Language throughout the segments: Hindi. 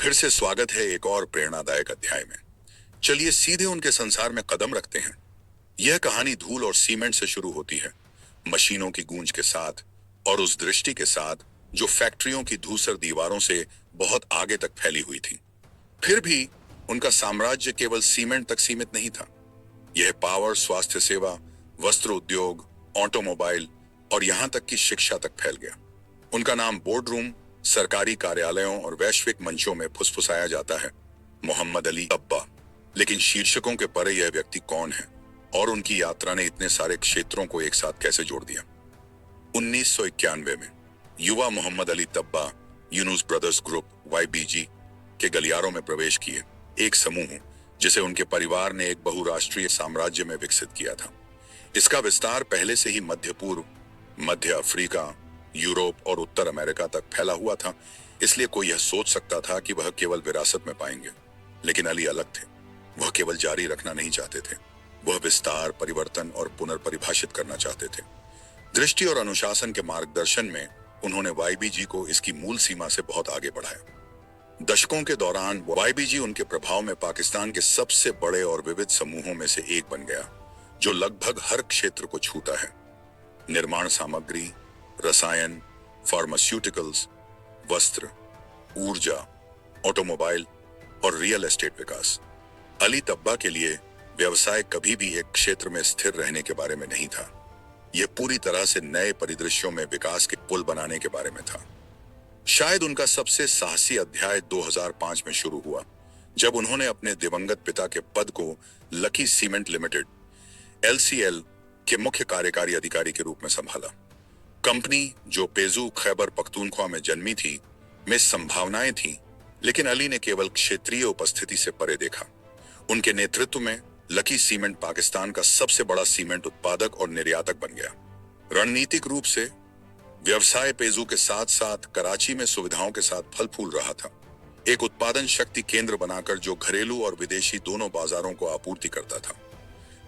फिर से स्वागत है एक और प्रेरणादायक अध्याय में। चलिए सीधे उनके संसार में कदम रखते हैं। यह कहानी धूल और सीमेंट से शुरू होती है, मशीनों की गूंज के साथ और उस दृष्टि के साथ जो फैक्ट्रियों की धूसर दीवारों से बहुत आगे तक फैली हुई थी। फिर भी उनका साम्राज्य केवल सीमेंट तक सीमित नहीं था। यह पावर, स्वास्थ्य सेवा, वस्त्र उद्योग, ऑटोमोबाइल और यहां तक कि शिक्षा तक फैल गया। उनका नाम बोर्ड रूम, सरकारी कार्यालयों और वैश्विक मंचों में फुसफुसाया जाता है, मोहम्मद अली तब्बा। लेकिन शीर्षकों के परे यह व्यक्ति कौन है और उनकी यात्रा ने इतने सारे क्षेत्रों को एक साथ कैसे जोड़ दिया। 1991 में युवा Mohammad Ali Tabba Yunus brothers group YBG के गलियारों में प्रवेश किए, एक समूह जिसे उनके परिवार ने एक बहुराष्ट्रीय साम्राज्य में विकसित किया था। इसका विस्तार पहले से ही मध्य पूर्व, मध्य अफ्रीका, यूरोप और उत्तर अमेरिका तक फैला हुआ था, इसलिए कोई यह सोच सकता था कि वह केवल विरासत में पाएंगे। लेकिन अली अलग थे। वह केवल जारी रखना नहीं चाहते थे, वह विस्तार, परिवर्तन और पुनर्परिभाषित करना चाहते थे। दृष्टि और अनुशासन के मार्गदर्शन में उन्होंने YBG को इसकी मूल सीमा से बहुत आगे बढ़ाया। दशकों के दौरान YBG उनके प्रभाव में पाकिस्तान के सबसे बड़े और विविध समूहों में से एक बन गया, जो लगभग हर क्षेत्र को छूता है। निर्माण सामग्री, रसायन, फार्मास्यूटिकल्स, वस्त्र, ऊर्जा, ऑटोमोबाइल और रियल एस्टेट विकास। अली तब्बा के लिए व्यवसाय कभी भी एक क्षेत्र में स्थिर रहने के बारे में नहीं था। यह पूरी तरह से नए परिदृश्यों में विकास के पुल बनाने के बारे में था। शायद उनका सबसे साहसी अध्याय 2005 में शुरू हुआ, जब उन्होंने अपने दिवंगत पिता के पद को लकी सीमेंट लिमिटेड LCL के मुख्य कार्यकारी अधिकारी के रूप में संभाला। कंपनी, जो पेजू खैबर पख्तूनख्वा में जन्मी थी, में संभावनाएं थीं, लेकिन अली ने केवल क्षेत्रीय उपस्थिति से परे देखा। उनके नेतृत्व में लकी सीमेंट पाकिस्तान का सबसे बड़ा सीमेंट उत्पादक और निर्यातक बन गया। रणनीतिक रूप से व्यवसाय पेजू के साथ साथ कराची में सुविधाओं के साथ फल फूल रहा था, एक उत्पादन शक्ति केंद्र बनाकर जो घरेलू और विदेशी दोनों बाजारों को आपूर्ति करता था।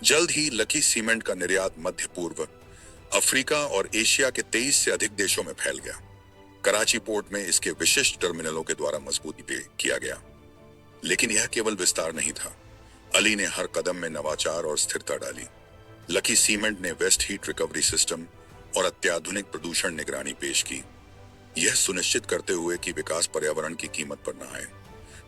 जल्द ही लकी सीमेंट का निर्यात मध्य पूर्व, अफ्रीका और एशिया के 23 से अधिक देशों में फैल गया। कराची पोर्ट में इसके विशिष्ट टर्मिनलों के द्वारा मजबूती पे किया गया। लेकिन यह केवल विस्तार नहीं था। अली ने हर कदम में नवाचार और स्थिरता डाली। लकी सीमेंट ने वेस्ट हीट रिकवरी सिस्टम और अत्याधुनिक प्रदूषण निगरानी पेश की, यह सुनिश्चित करते हुए कि विकास पर्यावरण की कीमत पर न आए।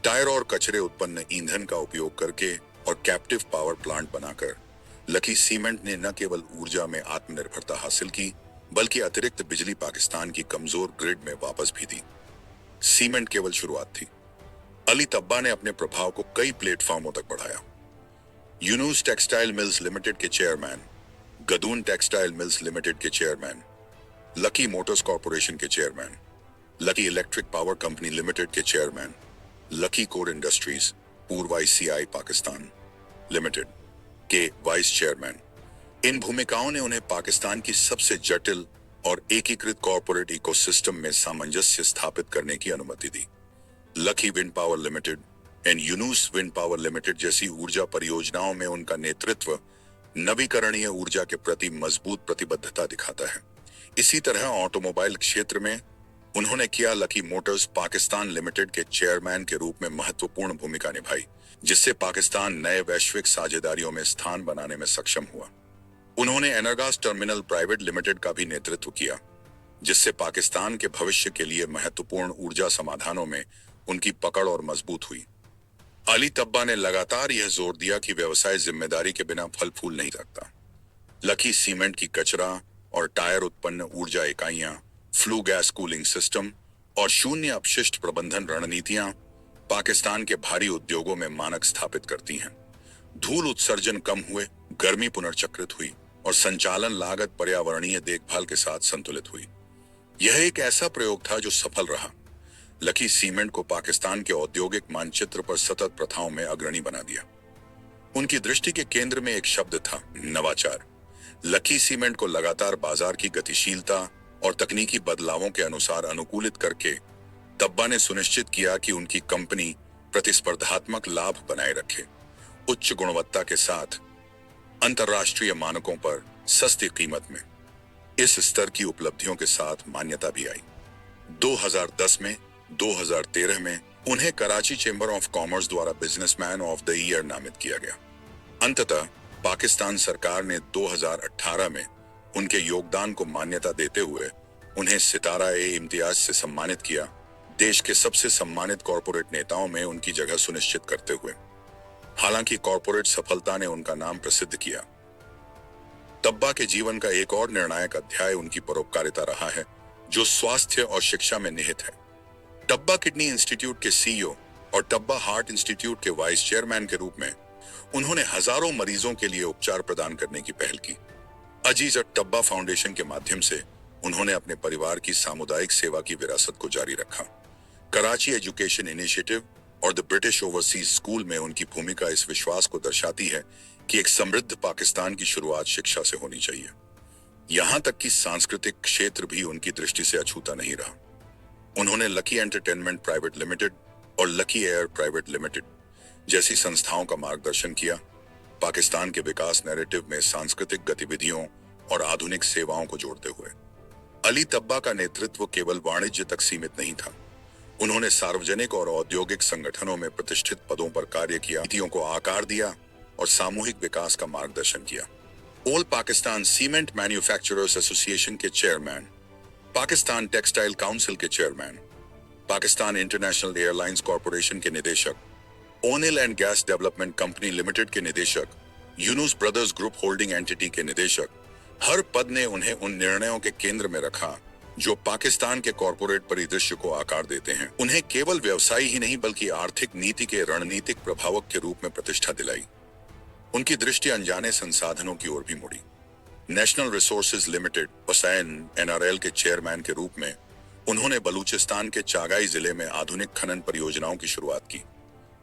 टायर और कचरे उत्पन्न ईंधन का उपयोग करके और कैप्टिव पावर प्लांट बनाकर लकी सीमेंट ने न केवल ऊर्जा में आत्मनिर्भरता हासिल की, बल्कि अतिरिक्त बिजली पाकिस्तान की कमजोर ग्रिड में वापस भी दी। सीमेंट केवल शुरुआत थी। अली तब्बा ने अपने प्रभाव को कई प्लेटफॉर्मों तक बढ़ाया। यूनुस टेक्सटाइल मिल्स लिमिटेड के चेयरमैन, गदून टेक्सटाइल मिल्स लिमिटेड के चेयरमैन, लकी मोटर्स कॉरपोरेशन के chairman, lucky electric power company limited के चेयरमैन, लकी कोर इंडस्ट्रीज पूर्व ICI पाकिस्तान लिमिटेड के वाइस चेयरमैन। इन भूमिकाओं ने उन्हें पाकिस्तान की सबसे जटिल और एकीकृत कॉर्पोरेट इकोसिस्टम में सामंजस्य स्थापित करने की अनुमति दी। Lucky wind power limited and Yunus wind power limited जैसी ऊर्जा परियोजनाओं में उनका नेतृत्व नवीकरणीय ऊर्जा के प्रति मजबूत प्रतिबद्धता दिखाता है। इसी तरह ऑटोमोबाइल क्षेत्र में उन्होंने किया लकी मोटर्स पाकिस्तान लिमिटेड के चेयरमैन के रूप में महत्वपूर्ण भूमिका निभाई, जिससे पाकिस्तान नए वैश्विक साझेदारियों में स्थान बनाने में सक्षम हुआ। उन्होंने एनर्गास टर्मिनल प्राइवेट लिमिटेड का भी नेतृत्व किया, जिससे पाकिस्तान के भविष्य के लिए महत्वपूर्ण ऊर्जा समाधानों में उनकी पकड़ और मजबूत हुई। अली तब्बा ने लगातार यह जोर दिया कि व्यवसाय जिम्मेदारी के बिना फल फूल नहीं सकता। लकी सीमेंट की कचरा और टायर उत्पन्न ऊर्जा इकाइयां, फ्लू गैस कूलिंग सिस्टम और शून्य अपशिष्ट प्रबंधन रणनीतियां पाकिस्तान के भारी उद्योगों में मानक स्थापित करती हैं। धूल उत्सर्जन कम हुए, गर्मी पुनर्चक्रित हुई और संचालन लागत पर्यावरणीय देखभाल के साथ संतुलित हुई। यह एक ऐसा प्रयोग था जो सफल रहा। लकी सीमेंट को पाकिस्तान के औद्योगिक मानचित्र पर सतत प्रथाओं में अग्रणी बना दिया। उनकी दृष्टि के केंद्र में एक शब्द था, नवाचार। लकी सीमेंट को लगातार बाजार की गतिशीलता और तकनीकी बदलावों के अनुसार अनुकूलित करके तब्बा ने सुनिश्चित किया कि उनकी कंपनी प्रतिस्पर्धात्मक लाभ बनाए रखे, उच्च गुणवत्ता के साथ अंतर्राष्ट्रीय मानकों पर सस्ती कीमत में। इस स्तर की उपलब्धियों के साथ मान्यता भी आई। 2010 में, 2013 में उन्हें कराची चेंबर ऑफ कॉमर्स द्वारा बिजनेसमैन ऑफ द ईयर नामित किया गया। अंततः पाकिस्तान सरकार ने 2018 में उनके योगदान को मान्यता देते हुए उन्हें सितारा-ए-इम्तियाज से सम्मानित किया, देश के सबसे सम्मानित कॉरपोरेट नेताओं में उनकी जगह सुनिश्चित करते हुए। हालांकि कॉरपोरेट सफलता ने उनका नाम प्रसिद्ध किया, तब्बा के जीवन का एक और निर्णायक अध्याय उनकी परोपकारिता रहा है, जो स्वास्थ्य और शिक्षा में निहित है। टब्बा किडनी इंस्टीट्यूट के सीईओ और टब्बा हार्ट इंस्टीट्यूट के वाइस चेयरमैन के रूप में उन्होंने हजारों मरीजों के लिए उपचार प्रदान करने की पहल की। अजीज टब्बा फाउंडेशन के माध्यम से उन्होंने अपने परिवार की सामुदायिक सेवा की विरासत को जारी रखा। कराची एजुकेशन इनिशिएटिव और द ब्रिटिश ओवरसीज स्कूल में उनकी भूमिका इस विश्वास को दर्शाती है कि एक समृद्ध पाकिस्तान की शुरुआत शिक्षा से होनी चाहिए। यहां तक कि सांस्कृतिक क्षेत्र भी उनकी दृष्टि से अछूता नहीं रहा। उन्होंने लकी एंटरटेनमेंट प्राइवेट लिमिटेड और लकी एयर प्राइवेट लिमिटेड जैसी संस्थाओं का मार्गदर्शन किया, पाकिस्तान के विकास नैरेटिव में सांस्कृतिक गतिविधियों और आधुनिक सेवाओं को जोड़ते हुए। अली तब्बा का नेतृत्व केवल वाणिज्य तक सीमित नहीं था। उन्होंने सार्वजनिक और औद्योगिक संगठनों में प्रतिष्ठित पदों पर कार्य किया, नीतियों को आकार दिया और सामूहिक विकास का मार्गदर्शन किया। All Pakistan cement manufacturers association के चेयरमैन, पाकिस्तान टेक्सटाइल काउंसिल के chairman, Pakistan international airlines corporation के निदेशक, O'Neill and gas development company limited के निदेशक, Yunus brothers group holding entity के निदेशक, हर पद ने उन्हें उन निर्णयों के केंद्र में रखा जो पाकिस्तान के कॉरपोरेट परिदृश्य को आकार देते हैं। उन्हें केवल व्यवसायी ही नहीं बल्कि आर्थिक नीति के रणनीतिक प्रभावक के रूप में प्रतिष्ठा दिलाई। उनकी दृष्टि अनजाने संसाधनों की ओर भी मुड़ी। National resources limited Hussain NRL के चेयरमैन के रूप में उन्होंने बलूचिस्तान के चागाई जिले में आधुनिक खनन परियोजनाओं की शुरुआत की।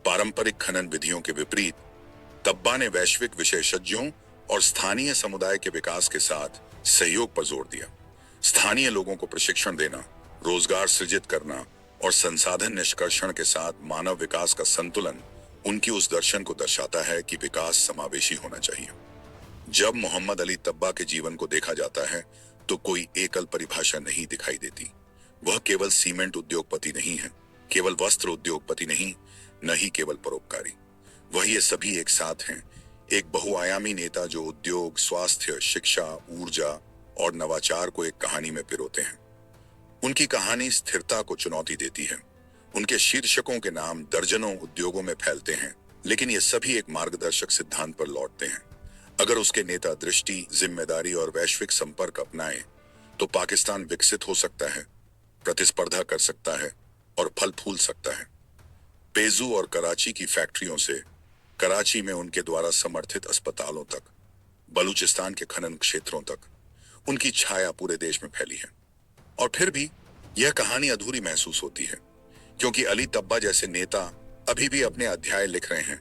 पारंपरिक खनन विधियों के विपरीत तब्बा ने वैश्विक विशेषज्ञों और स्थानीय समुदाय के विकास के साथ सहयोग पर जोर दिया। स्थानीय लोगों को प्रशिक्षण देना, रोजगार सृजित करना और संसाधन निष्कर्षण के साथ मानव विकास का संतुलन उनकी उस दर्शन को दर्शाता है कि विकास समावेशी होना चाहिए। जब मोहम्मद अली तब्बा के जीवन को देखा जाता है तो कोई एकल परिभाषा नहीं दिखाई देती। वह केवल सीमेंट उद्योगपति नहीं है, केवल वस्त्र उद्योगपति नहीं, न ही केवल परोपकारी। वह ये सभी एक साथ हैं, एक बहुआयामी नेता जो उद्योग, स्वास्थ्य, शिक्षा, ऊर्जा और नवाचार को एक कहानी में पिरोते हैं। उनकी कहानी स्थिरता को चुनौती देती है। उनके शीर्षकों के नाम दर्जनों उद्योगों में फैलते हैं, लेकिन ये सभी एक मार्गदर्शक सिद्धांत पर लौटते हैं। अगर उसके नेता दृष्टि, जिम्मेदारी और वैश्विक संपर्क अपनाए तो पाकिस्तान विकसित हो सकता है, प्रतिस्पर्धा कर सकता है और फल फूल सकता है। पेजू और कराची की फैक्ट्रियों से कराची में उनके द्वारा समर्थित अस्पतालों तक, बलूचिस्तान के खनन क्षेत्रों तक उनकी छाया पूरे देश में फैली है। और फिर भी यह कहानी अधूरी महसूस होती है, क्योंकि अली तब्बा जैसे नेता अभी भी अपने अध्याय लिख रहे हैं,